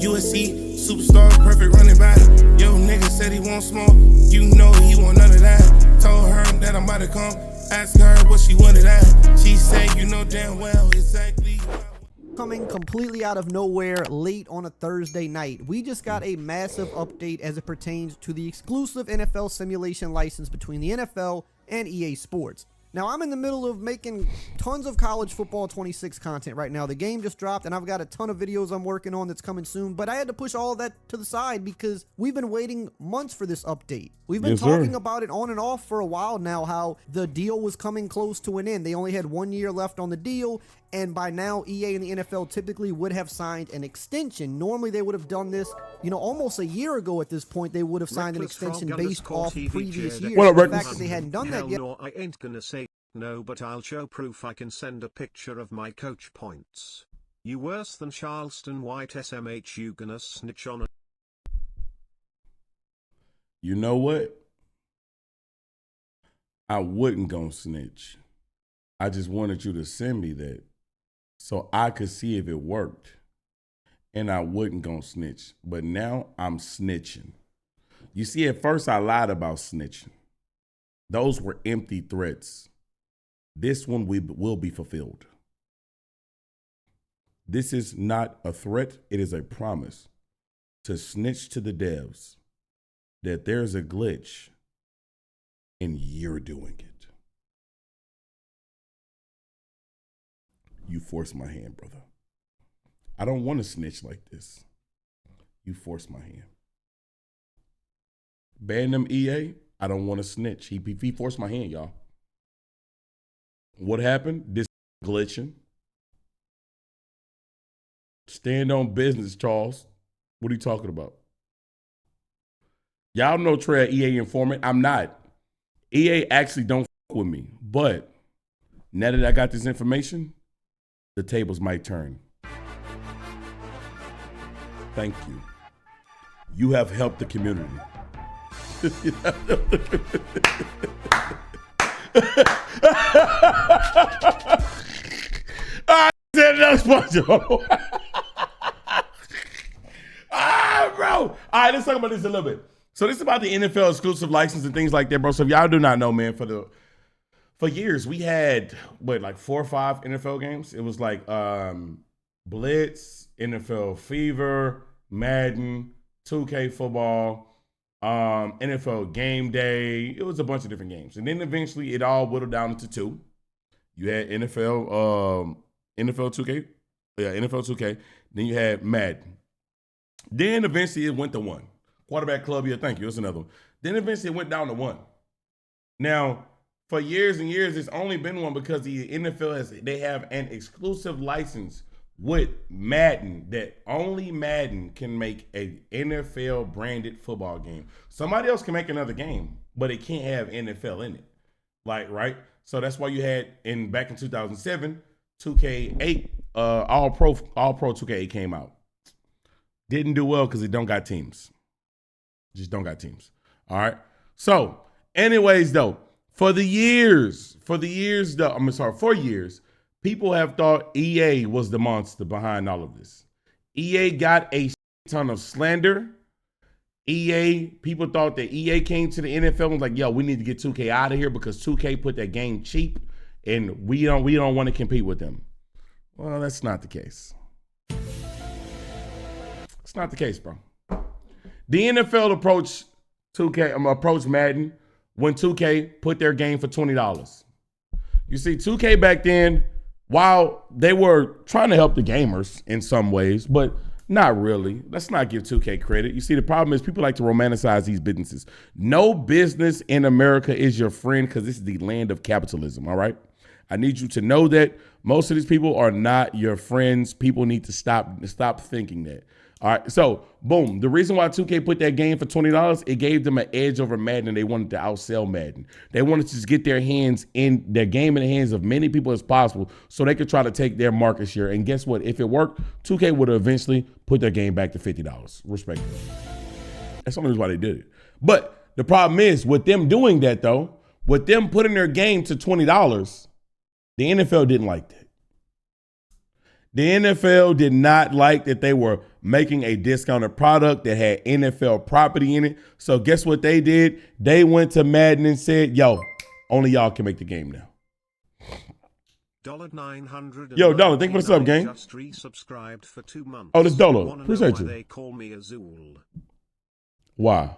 USC, superstar, perfect running back. Yo, nigga said he won't smoke. You know he want none of that. Told her that I'm about to come. Asked her what she wanted at. She said, you know damn well exactly. Coming completely out of nowhere late on a Thursday night, we just got a massive update as it pertains to the exclusive NFL simulation license between the NFL and EA Sports. Now, I'm in the middle of making tons of college football 26 content right now. The game just dropped, and I've got a ton of videos I'm working on that's coming soon, but I had to push all of that to the side because we've been waiting months for this update. We've been talking about it on and off for a while now, how the deal was coming close to an end. They only had 1 year left on the deal, and by now, EA and the NFL typically would have signed an extension. Normally, they would have done this, almost a year ago at this point. They would have signed an extension based off previous years. The fact that they hadn't done that yet. No, I ain't gonna say no, but I'll show proof. I can send a picture of my coach points. You worse than Charleston White SMH. You gonna snitch on it? You know what? I wouldn't go snitch. I just wanted you to send me that so I could see if it worked. And I wouldn't go snitch. But now I'm snitching. You see, at first I lied about snitching. Those were empty threats. This one will be fulfilled. This is not a threat. It is a promise to snitch to the devs that there's a glitch and you're doing it. You forced my hand, brother. I don't want to snitch like this. You forced my hand. Ban them EA. I don't want to snitch. He forced my hand, y'all. What happened? This glitching. Stand on business, Charles. What are you talking about? Y'all know Trey, EA informant. I'm not. EA actually don't fuck with me. But now that I got this information, the tables might turn. Thank you. You have helped the community. I said no SpongeBob. Bro. All right, let's talk about this a little bit. So this is about the NFL exclusive license and things like that, bro. So if y'all do not know, man, for years we had like 4 or 5 NFL games. It was like Blitz, NFL Fever, Madden, 2K football, NFL Game Day. It was a bunch of different games. And then eventually it all whittled down into 2. You had NFL 2K. Yeah, NFL 2K. Then you had Madden. Then eventually it went to 1. Quarterback Club, yeah, thank you. That's another one. Then eventually it went down to 1. Now, for years and years, it's only been 1 because the NFL they have an exclusive license with Madden that only Madden can make a NFL branded football game. Somebody else can make another game, but it can't have NFL in it. Right? So that's why you had back in 2007, 2K8, All Pro 2K8 came out. Didn't do well because it don't got teams. Just don't got teams. All right. So, anyways, though, for years, people have thought EA was the monster behind all of this. EA got a ton of slander. People thought that EA came to the NFL and was like, yo, we need to get 2K out of here because 2K put that game cheap and we don't want to compete with them. Well, that's not the case. It's not the case, bro. The NFL approached Madden when 2K put their game for $20. You see, 2K back then, while they were trying to help the gamers in some ways, but not really. Let's not give 2K credit. You see, the problem is people like to romanticize these businesses. No business in America is your friend because this is the land of capitalism, all right? I need you to know that most of these people are not your friends. People need to stop thinking that. All right, so boom. The reason why 2K put that game for $20, it gave them an edge over Madden, and they wanted to outsell Madden. They wanted to just get their game in the hands of many people as possible, so they could try to take their market share. And guess what? If it worked, 2K would have eventually put their game back to $50. Respectively. That's the only reason why they did it. But the problem is with them doing that, though, with them putting their game to $20, the NFL didn't like that. The NFL did not like that they were making a discounted product that had NFL property in it. So guess what they did? They went to Madden and said, yo, only y'all can make the game now. $900. Yo, Dollar, thank you for the sub, gang. Just resubscribed for 2 months. Oh, this Dolo. Wanna Appreciate know you. why they call me Azul. Wow.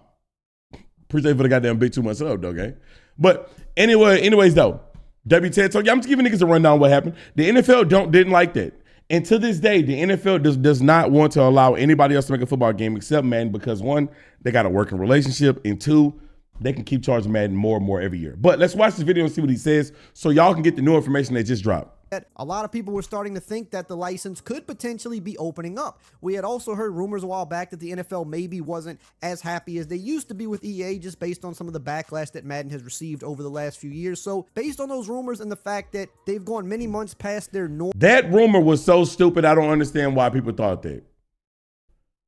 Appreciate you for the goddamn big 2 months up, though, gang. But anyways, though, W10 told you, I'm just giving niggas a rundown of what happened. The NFL didn't like that. And to this day, the NFL does not want to allow anybody else to make a football game except Madden because, one, they got a working relationship, and two, they can keep charging Madden more and more every year. But let's watch this video and see what he says so y'all can get the new information that just dropped. A lot of people were starting to think that the license could potentially be opening up. We had also heard rumors a while back that the NFL maybe wasn't as happy as they used to be with EA just based on some of the backlash that Madden has received over the last few years. So based on those rumors and the fact that they've gone many months past their norm. That rumor was so stupid, I don't understand why people thought that.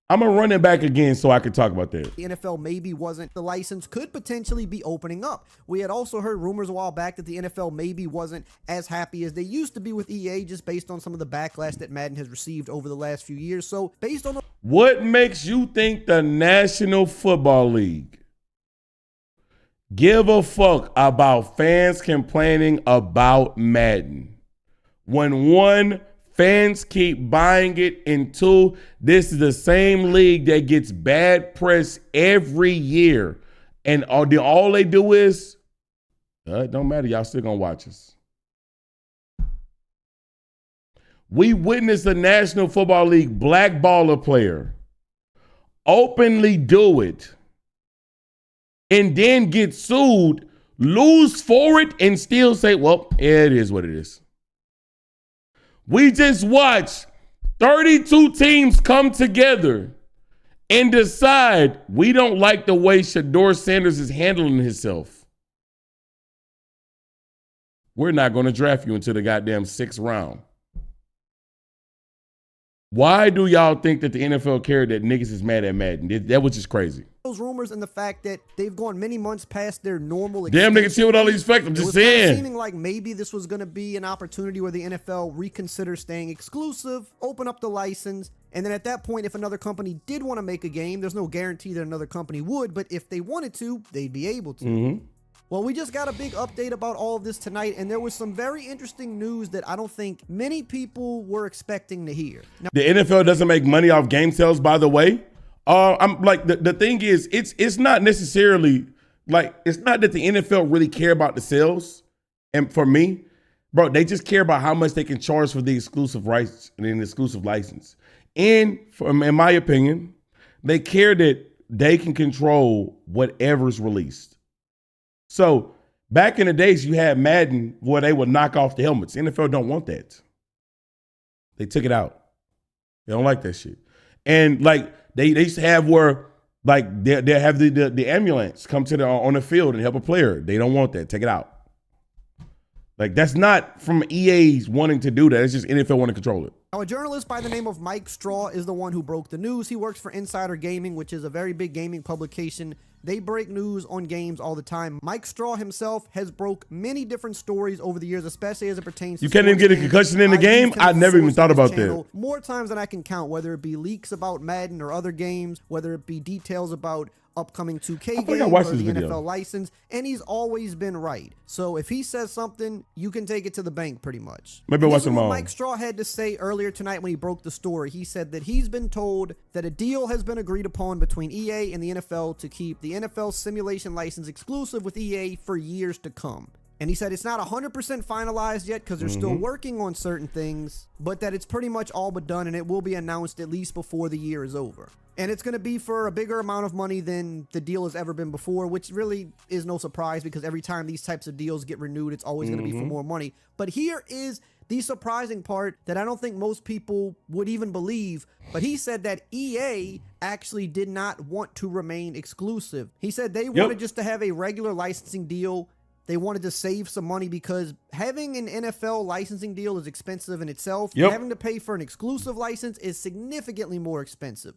I'm going to run it back again so I can talk about that. The NFL maybe wasn't, the license could potentially be opening up. We had also heard rumors a while back that the NFL maybe wasn't as happy as they used to be with EA just based on some of the backlash that Madden has received over the last few years. So based on what makes you think the National Football League give a fuck about fans complaining about Madden? When one, fans keep buying it, and two, this is the same league that gets bad press every year. And all they do is, it don't matter, y'all still gonna watch us. We witnessed the National Football League blackball a player, openly do it, and then get sued, lose for it, and still say, well, it is what it is. We just watched 32 teams come together and decide we don't like the way Shador Sanders is handling himself. We're not going to draft you until the goddamn 6th round. Why do y'all think that the NFL cared that niggas is mad at Madden? That was just crazy. Those rumors and the fact that they've gone many months past their normal. Damn niggas chill with all these facts. I'm just saying. Seeming like maybe this was going to be an opportunity where the NFL reconsider staying exclusive, open up the license, and then at that point, if another company did want to make a game, there's no guarantee that another company would, but if they wanted to, they'd be able to. Mm-hmm. Well, we just got a big update about all of this tonight, and there was some very interesting news that I don't think many people were expecting to hear. Now, the NFL doesn't make money off game sales, by the way. I'm like, the thing is, it's not necessarily like, it's not that the NFL really care about the sales. And for me, bro, they just care about how much they can charge for the exclusive rights and an exclusive license. And in my opinion, they care that they can control whatever's released. So back in the days, you had Madden where they would knock off the helmets. The NFL don't want that. They took it out. They don't like that shit. And like they used to have where like they have the ambulance come to on the field and help a player. They don't want that. Take it out. Like that's not from EA's wanting to do that. It's just NFL wanting to control it. Now, a journalist by the name of Mike Straw is the one who broke the news. He works for Insider Gaming, which is a very big gaming publication. They break news on games all the time. Mike Straw himself has broke many different stories over the years, especially as it pertains to you can't even get a concussion in the game? I never even thought about that. More times than I can count, whether it be leaks about Madden or other games, whether it be details about upcoming 2K games or the NFL license, and he's always been right. So if he says something, you can take it to the bank pretty much. Maybe watch them all. Mike Straw had to say earlier tonight when he broke the story. He said that he's been told that a deal has been agreed upon between EA and the NFL to keep the NFL simulation license exclusive with EA for years to come. And he said it's not 100% finalized yet because they're still working on certain things, but that it's pretty much all but done and it will be announced at least before the year is over. And it's going to be for a bigger amount of money than the deal has ever been before, which really is no surprise because every time these types of deals get renewed, it's always going to be for more money. But here is the surprising part that I don't think most people would even believe, but he said that EA actually did not want to remain exclusive. He said they wanted just to have a regular licensing deal. They wanted to save some money because having an NFL licensing deal is expensive in itself. Having to pay for an exclusive license is significantly more expensive.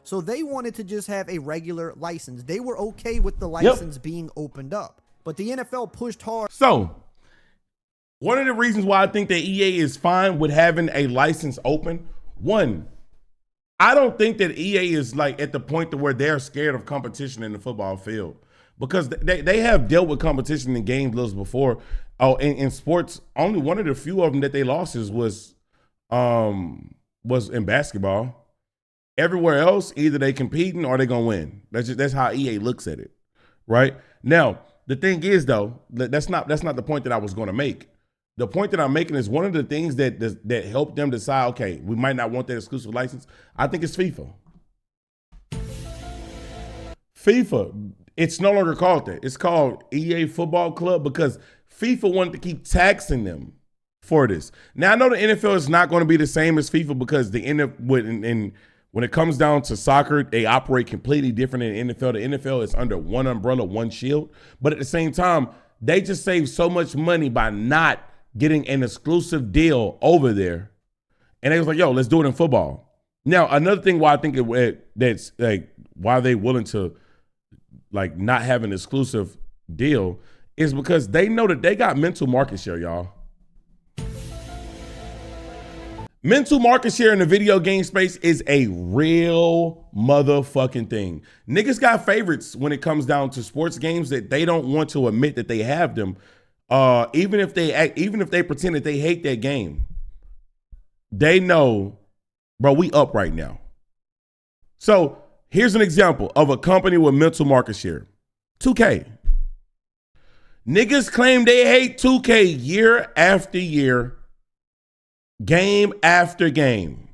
So they wanted to just have a regular license. They were okay with the license being opened up. But the NFL pushed hard. So One of the reasons why I think that EA is fine with having a license open, one, I don't think that EA is like at the point to where they're scared of competition in the football field, because they have dealt with competition in games before. Oh, in sports, only one of the few of them that they lost was in basketball. Everywhere else, either they competing or they gonna win. That's how EA looks at it, right? Now, the thing is though, that's not the point that I was gonna make. The point that I'm making is one of the things that helped them decide, okay, we might not want that exclusive license. I think it's FIFA. FIFA, it's no longer called that. It's called EA Football Club because FIFA wanted to keep taxing them for this. Now, I know the NFL is not going to be the same as FIFA because when it comes down to soccer, they operate completely different than the NFL. The NFL is under one umbrella, one shield. But at the same time, they just save so much money by not getting an exclusive deal over there. And they was like, yo, let's do it in football. Now, another thing why I think that's like why they willing to like not have an exclusive deal is because they know that they got mental market share, y'all. Mental market share in the video game space is a real motherfucking thing. Niggas got favorites when it comes down to sports games that they don't want to admit that they have them. Even if they pretend that they hate that game, they know, bro, we up right now. So here's an example of a company with mental market share. 2K. Niggas claim they hate 2K year after year, game after game.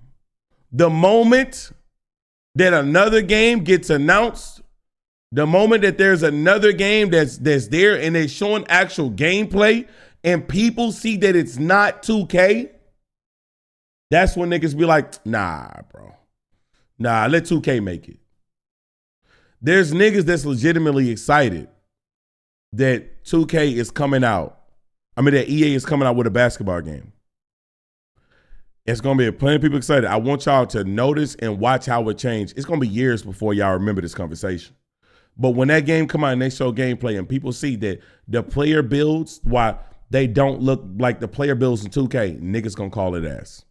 The moment that another game gets announced, the moment that there's another game that's there and they're showing actual gameplay and people see that it's not 2K, that's when niggas be like, nah, bro. Nah, let 2K make it. There's niggas that's legitimately excited that 2K is coming out. I mean, that EA is coming out with a basketball game. It's going to be plenty of people excited. I want y'all to notice and watch how it changed. It's going to be years before y'all remember this conversation. But when that game come out and they show gameplay and people see that the player builds, why they don't look like the player builds in 2K, niggas going to call it ass.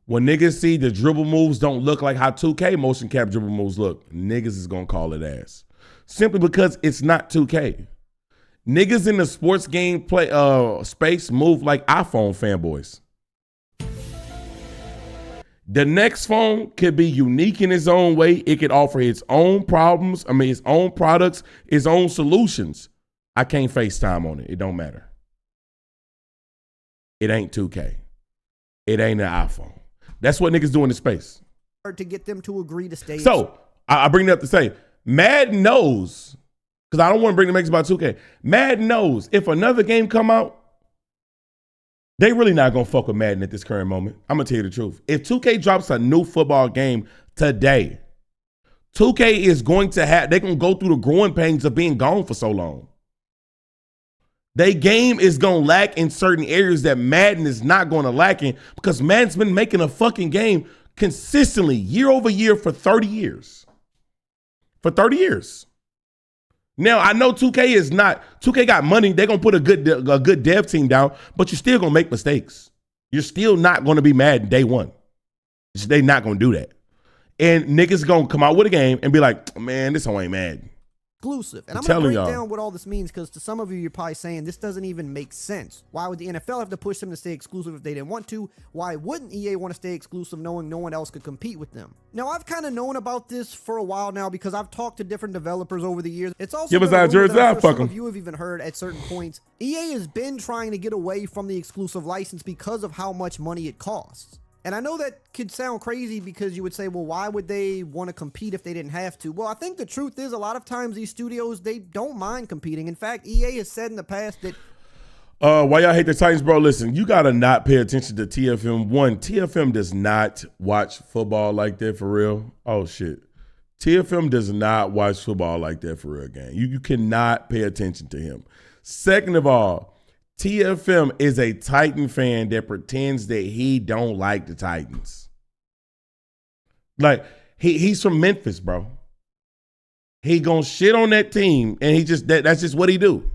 When niggas see the dribble moves don't look like how 2K motion cap dribble moves look, niggas is going to call it ass. Simply because it's not 2K. Niggas in the sports game play space move like iPhone fanboys. The next phone could be unique in its own way. It could offer its own problems. Its own products, its own solutions. I can't FaceTime on it. It don't matter. It ain't 2K. It ain't an iPhone. That's what niggas do in the space. To get them to agree to stay. So I bring that up to say, Madden knows, because I don't want to bring the makes about 2K. Madden knows if another game come out, they really not going to fuck with Madden at this current moment. I'm going to tell you the truth. If 2K drops a new football game today, 2K is going to have, they're going to go through the growing pains of being gone for so long. They game is going to lack in certain areas that Madden is not going to lack in because Madden's been making a fucking game consistently year over year for 30 years. For 30 years. Now, I know 2K got money. They're going to put a good dev team down, but you're still going to make mistakes. You're still not going to be mad day one. They're not going to do that. And niggas going to come out with a game and be like, man, this one ain't Madden. Exclusive. And I'm going to break down what all this means because to some of you, you're probably saying this doesn't even make sense. Why would the NFL have to push them to stay exclusive if they didn't want to? Why wouldn't EA want to stay exclusive knowing no one else could compete with them? Now, I've kind of known about this for a while now because I've talked to different developers over the years. It's also give us that jersey. Some of you have even heard at certain points, EA has been trying to get away from the exclusive license because of how much money it costs. And I know that could sound crazy because you would say, well, why would they want to compete if they didn't have to? Well, I think the truth is a lot of times these studios, they don't mind competing. In fact, EA has said in the past that... why y'all hate the Titans, bro? Listen, you got to not pay attention to TFM. One, TFM does not watch football like that for real. Oh, shit. TFM does not watch football like that for real, gang. You cannot pay attention to him. Second of all, TFM is a Titan fan that pretends that he don't like the Titans. Like, he's from Memphis, bro. He gonna shit on that team, and that's just what he do.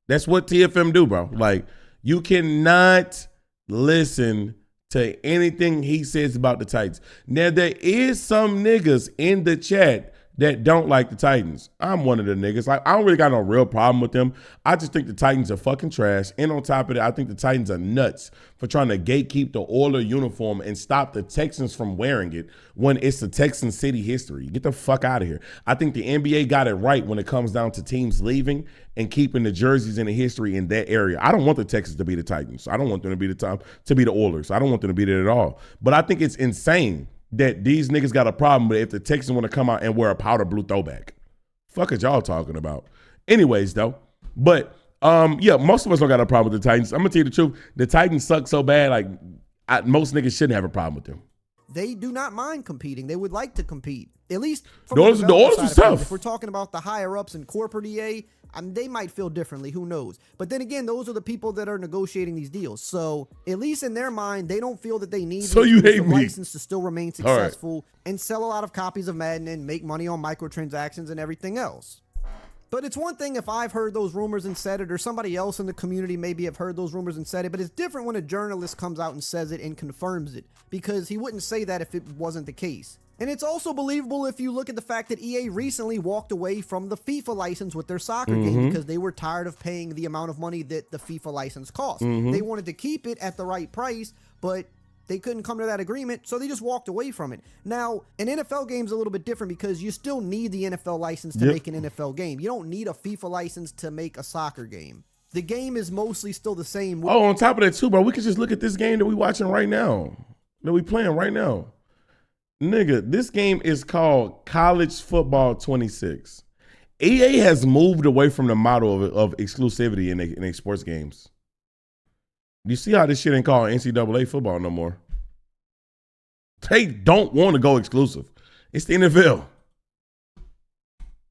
That's what TFM do, bro. Like, you cannot listen to anything he says about the Titans. Now, there is some niggas in the chat that don't like the Titans. I'm one of the niggas. Like, I don't really got no real problem with them. I just think the Titans are fucking trash. And on top of that, I think the Titans are nuts for trying to gatekeep the Oilers uniform and stop the Texans from wearing it when it's the Texan city history. Get the fuck out of here. I think the NBA got it right when it comes down to teams leaving and keeping the jerseys and the history in that area. I don't want the Texans to be the Titans. I don't want them to be the Oilers. I don't want them to be there at all. But I think it's insane that these niggas got a problem with if the Texans want to come out and wear a powder blue throwback. Fuck is y'all talking about? Anyways, though. But, yeah, most of us don't got a problem with the Titans. I'm going to tell you the truth. The Titans suck so bad, like, most niggas shouldn't have a problem with them. They do not mind competing. They would like to compete. At least from the Oilers was tough. If we're talking about the higher ups in corporate EA, they might feel differently. Who knows? But then again, those are the people that are negotiating these deals. So at least in their mind, they don't feel that they need the license to still remain successful and sell a lot of copies of Madden and make money on microtransactions and everything else. But it's one thing if I've heard those rumors and said it, or somebody else in the community maybe have heard those rumors and said it, but it's different when a journalist comes out and says it and confirms it, because he wouldn't say that if it wasn't the case. And it's also believable if you look at the fact that EA recently walked away from the FIFA license with their soccer game because they were tired of paying the amount of money that the FIFA license cost. They wanted to keep it at the right price, but they couldn't come to that agreement, so they just walked away from it. Now, an NFL game's a little bit different because you still need the NFL license to make an NFL game. You don't need a FIFA license to make a soccer game. The game is mostly still the same. Oh, on top of that too, bro, we can just look at this game that we watching right now, that we playing right now. Nigga, this game is called College Football 26. EA has moved away from the model of exclusivity in their sports games. You see how this shit ain't called NCAA football no more? They don't want to go exclusive. It's the NFL.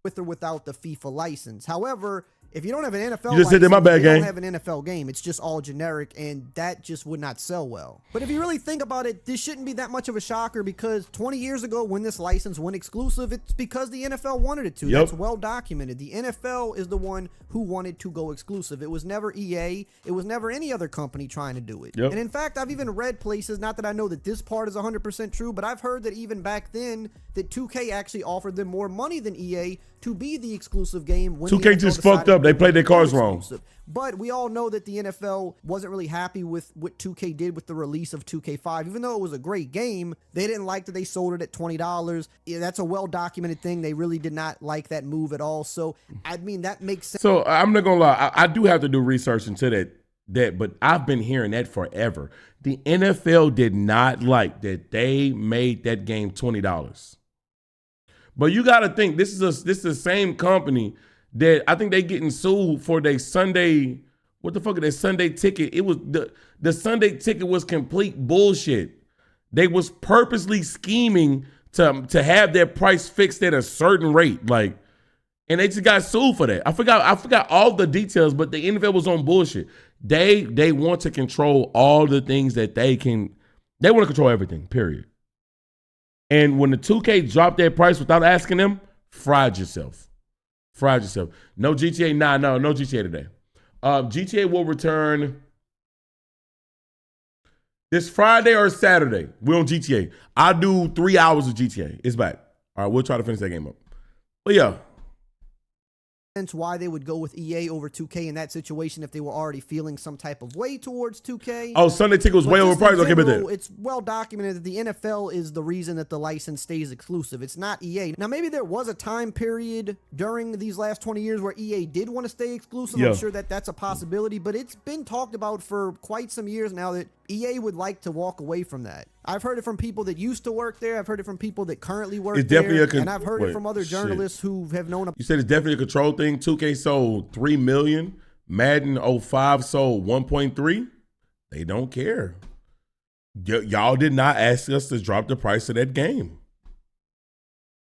With or without the FIFA license. However, if you don't have an NFL you just said that my bad you game. don't have an NFL game. It's just all generic, and that just would not sell well. But if you really think about it, this shouldn't be that much of a shocker because 20 years ago when this license went exclusive, it's because the NFL wanted it to. That's well documented. The NFL is the one who wanted to go exclusive. It was never EA. It was never any other company trying to do it. And in fact, I've even read places, not that I know that this part is 100% true, but I've heard that even back then that 2K actually offered them more money than EA to be the exclusive game. When 2K just fucked up. They played their cards wrong. But we all know that the NFL wasn't really happy with what 2K did with the release of 2K5. Even though it was a great game, they didn't like that they sold it at $20. Yeah, that's a well-documented thing. They really did not like that move at all. So, I mean, that makes sense. So, I'm not going to lie. I do have to do research into that, but I've been hearing that forever. The NFL did not like that they made that game $20. But you got to think, this is the same company that I think they getting sued for their Sunday, what the fuck is their Sunday ticket? It was the Sunday ticket was complete bullshit. They was purposely scheming to have their price fixed at a certain rate, like, and they just got sued for that. I forgot all the details, but the NFL was on bullshit. They want to control all the things that they can. They want to control everything, period. And when the 2K dropped their price without asking them, fried yourself. No GTA, no GTA today. GTA will return this Friday or Saturday. We're on GTA. I do 3 hours of GTA. It's back. All right, we'll try to finish that game up. But yeah. Why they would go with EA over 2K in that situation if they were already feeling some type of way towards 2K. Oh, Sunday ticket was way overpriced. Okay, but then it's well documented that the NFL is the reason that the license stays exclusive. It's not EA. Now, maybe there was a time period during these last 20 years where EA did want to stay exclusive. I'm sure that that's a possibility, but it's been talked about for quite some years now that EA would like to walk away from that. I've heard it from people that used to work there. I've heard it from people that currently work there. And I've heard it from other journalists who have known. You said it's definitely a control thing. 2K sold 3 million. Madden 05 sold 1.3. They don't care. Y'all did not ask us to drop the price of that game.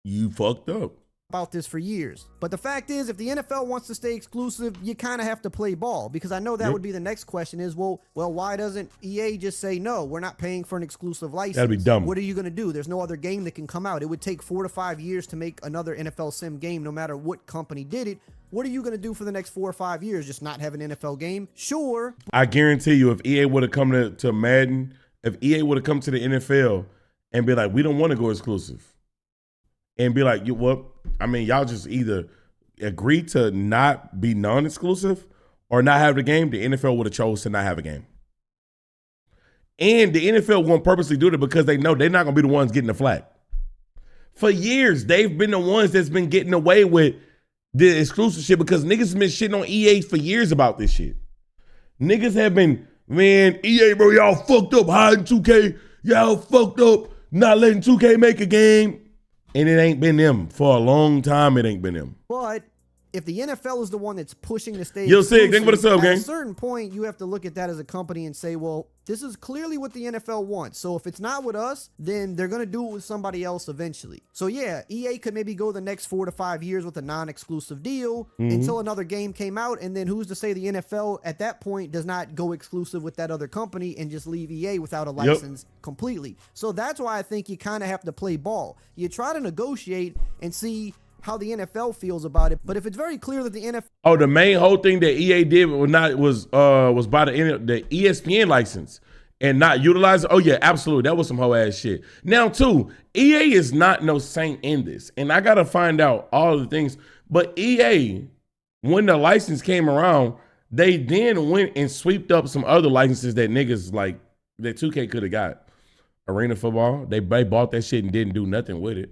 You fucked up. About this for years. But the fact is, if the NFL wants to stay exclusive, you kind of have to play ball, because I know that would be the next question is, well, why doesn't EA just say, no, we're not paying for an exclusive license? That'd be dumb. What are you going to do? There's no other game that can come out. It would take 4 to 5 years to make another NFL sim game, no matter what company did it. what are you going to do for the next 4 or 5 years? Just not have an NFL game? Sure. I guarantee you, if EA would have come to Madden, if EA would have come to the NFL and be like, we don't want to go exclusive, and be like, y'all just either agree to not be non-exclusive or not have the game, the NFL would have chose to not have a game. And the NFL won't purposely do it because they know they're not going to be the ones getting the flack. For years, they've been the ones that's been getting away with the exclusive shit because niggas have been shitting on EA for years about this shit. Niggas have been, man, EA, bro, y'all fucked up hiding 2K. Y'all fucked up not letting 2K make a game. And it ain't been them. For a long time, it ain't been them. But if the NFL is the one that's pushing to stay You'll see it. Think what's up, at gang. a certain point, you have to look at that as a company and say, well, this is clearly what the NFL wants. So if it's not with us, then they're going to do it with somebody else eventually. So yeah, EA could maybe go the next 4 to 5 years with a non-exclusive deal until another game came out. And then who's to say the NFL at that point does not go exclusive with that other company and just leave EA without a license completely. So that's why I think you kind of have to play ball. You try to negotiate and see how the NFL feels about it, but if it's very clear that the NFL... Oh, the main whole thing that EA did was by the ESPN license and not utilize it. Oh yeah, absolutely. That was some whole ass shit. Now too, EA is not no saint in this, and I gotta find out all the things. But EA, when the license came around, they then went and sweeped up some other licenses that niggas like that 2K could have got. Arena football, they bought that shit and didn't do nothing with it.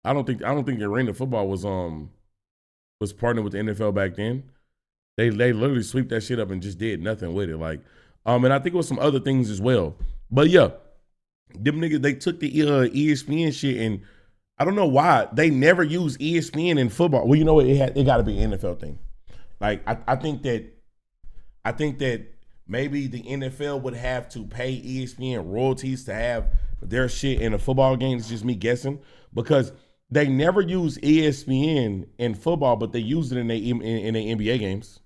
I don't think Arena football was partnered with the NFL back then. They literally swept that shit up and just did nothing with it. Like, and I think it was some other things as well. But yeah, them niggas, they took the ESPN shit, and I don't know why they never use ESPN in football. Well, you know what? It got to be an NFL thing. Like I think that maybe the NFL would have to pay ESPN royalties to have their shit in a football game. It's just me guessing because they never use ESPN in football, but they used it in their NBA games.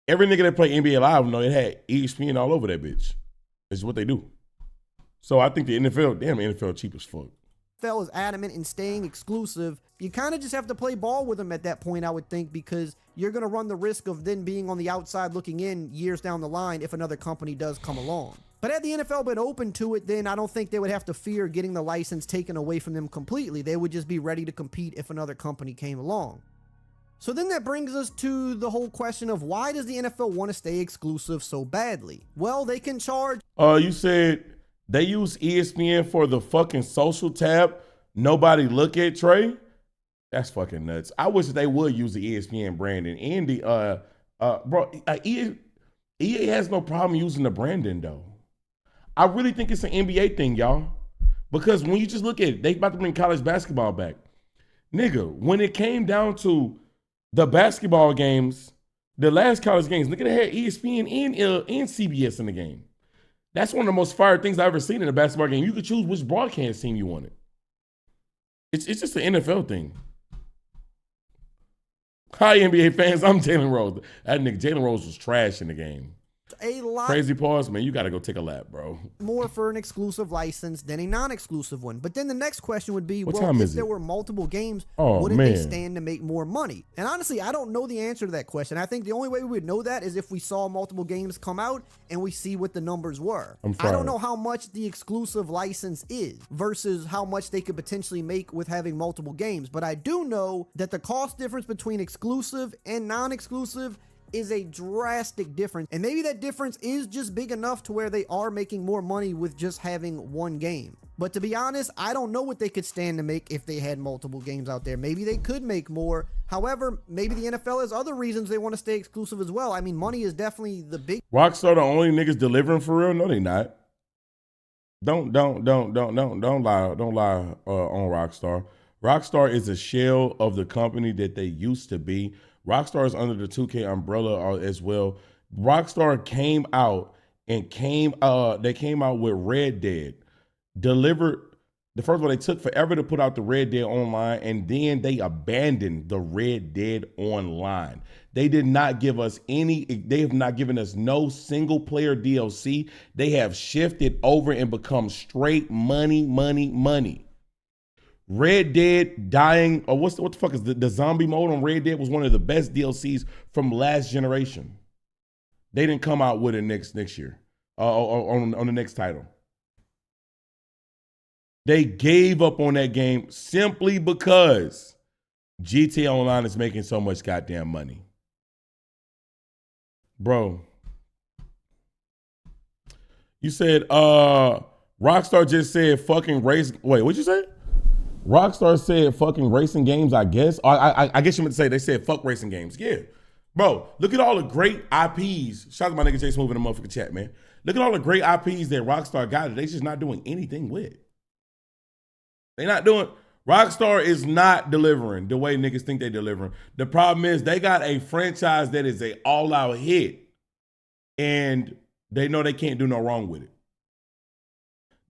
Every nigga that play NBA Live, it had ESPN all over that bitch. It's what they do. So I think the NFL cheap as fuck. NFL is adamant in staying exclusive. You kind of just have to play ball with them at that point, I would think, because you're going to run the risk of then being on the outside looking in years down the line if another company does come along. But had the NFL been open to it, then I don't think they would have to fear getting the license taken away from them completely. They would just be ready to compete if another company came along. So then that brings us to the whole question of why does the NFL want to stay exclusive so badly? Well, they can charge... You said they use ESPN for the fucking social tab. Nobody look at, Trey? That's fucking nuts. I wish they would use the ESPN branding. And the, EA has no problem using the branding, though. I really think it's an NBA thing, y'all. Because when you just look at it, they about to bring college basketball back. Nigga, when it came down to the basketball games, the last college games, nigga, they had ESPN and CBS in the game. That's one of the most fire things I've ever seen in a basketball game. You could choose which broadcast team you wanted. It's just an NFL thing. Hi, NBA fans. I'm Jalen Rose. That nigga Jalen Rose was trash in the game. A lot crazy pause, man. You got to go take a lap, bro. More for an exclusive license than a non-exclusive one. But then the next question would be, what well, time if is there it? were multiple games, Oh, wouldn't man. they stand to make more money? And honestly, I don't know the answer to that question. I think the only way we would know that is if we saw multiple games come out and we see what the numbers were. I don't know how much the exclusive license is versus how much they could potentially make with having multiple games. But I do know that the cost difference between exclusive and non-exclusive is a drastic difference. And maybe that difference is just big enough to where they are making more money with just having one game. But to be honest, I don't know what they could stand to make if they had multiple games out there. Maybe they could make more. However, maybe the NFL has other reasons they want to stay exclusive as well. I mean, money is definitely the big... Rockstar the only niggas delivering for real? No, they not. Don't lie on Rockstar. Rockstar is a shell of the company that they used to be. Rockstar is under the 2K umbrella as well. Rockstar came out and they came out with Red Dead. First of all, they took forever to put out the Red Dead Online, and then they abandoned the Red Dead Online. They did not give us they have not given us no single player DLC. They have shifted over and become straight money. Red Dead dying, or what the fuck is the zombie mode on Red Dead was one of the best DLCs from last generation. They didn't come out with it next year, on the next title. They gave up on that game simply because GTA Online is making so much goddamn money. Bro, you said Rockstar just said fucking race. Wait, what'd you say? Rockstar said fucking racing games, I guess. I guess you meant to say they said fuck racing games. Yeah. Bro, look at all the great IPs. Shout out to my nigga Jay Smooth in the motherfucking chat, man. Look at all the great IPs that Rockstar got that they just not doing anything with. They not doing. Rockstar is not delivering the way niggas think they delivering. The problem is they got a franchise that is a all-out hit, and they know they can't do no wrong with it.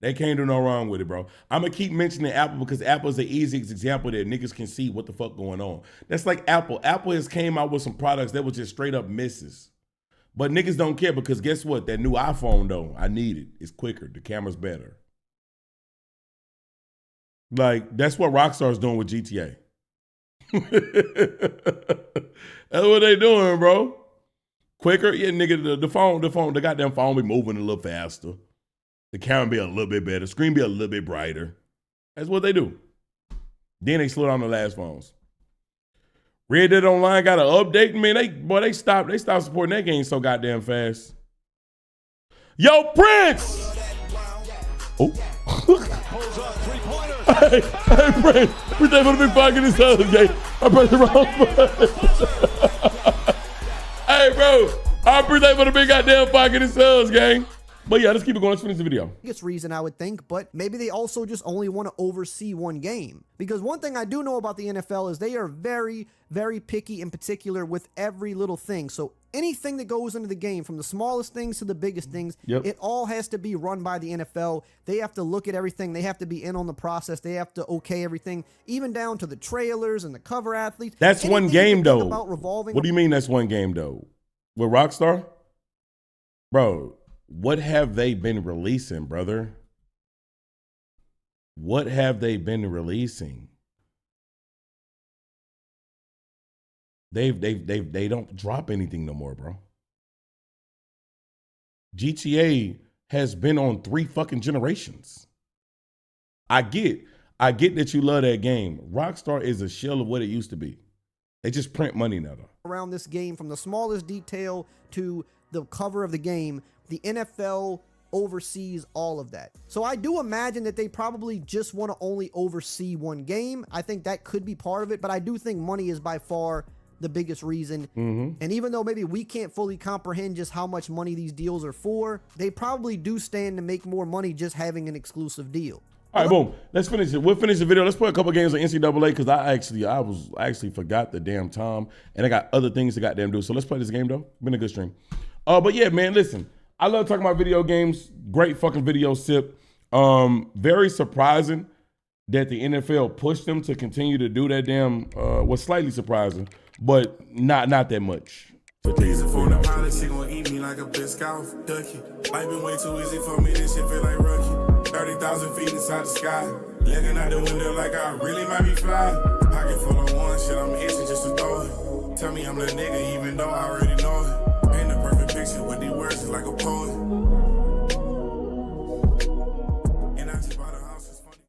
They can't do no wrong with it, bro. I'm going to keep mentioning Apple because Apple is the easiest example that niggas can see what the fuck going on. That's like Apple. Apple has came out with some products that was just straight up misses. But niggas don't care because guess what? That new iPhone, though, I need it. It's quicker. The camera's better. Like, that's what Rockstar's doing with GTA. That's what they doing, bro. Quicker? Yeah, nigga, the goddamn phone be moving a little faster. The camera be a little bit better. Screen be a little bit brighter. That's what they do. Then they slow down the last phones. Red Dead Online got an update. Man, they stopped supporting that game so goddamn fast. Yo, Prince! Oh. Hey, Prince. Appreciate for the big fucking his house, gang. I pressed the wrong button. Hey, bro. I appreciate for the big goddamn fucking his house, gang. But yeah, let's keep it going. Let's finish the video. Biggest reason I would think, but maybe they also just only want to oversee one game. Because one thing I do know about the NFL is they are very, very picky and particular with every little thing. So anything that goes into the game, from the smallest things to the biggest things, it all has to be run by the NFL. They have to look at everything. They have to be in on the process. They have to okay everything, even down to the trailers and the cover athletes. That's one game, though. What do you mean that's one game, though? With Rockstar? Bro. What have they been releasing, brother? What have they been releasing? They don't drop anything no more, bro. GTA has been on 3 fucking generations. I get that you love that game. Rockstar is a shell of what it used to be. They just print money now, though. Around this game, from the smallest detail to the cover of the game, the NFL oversees all of that. So I do imagine that they probably just want to only oversee one game. I think that could be part of it, but I do think money is by far the biggest reason. And even though maybe we can't fully comprehend just how much money these deals are for, they probably do stand to make more money just having an exclusive deal. All right, boom. Let's finish it. We'll finish the video. Let's play a couple games on NCAA because I actually forgot the damn time, and I got other things to goddamn do. So let's play this game though. Been a good stream. But yeah, man, listen. I love talking about video games. Great fucking video sip. Very surprising that the NFL pushed them to continue to do that damn, was slightly surprising, but not that much. Easy for the pilot, she gon' eat me like a Biscoff ducky. Life been way too easy for me, this shit feel like rookie. 30,000 feet inside the sky. Looking out the window like I really might be flying. Pocket full of one, shit, I'm itching just to throw it. Tell me I'm the nigga even though I already know it. Ain't the perfect picture, but these words is like a poem.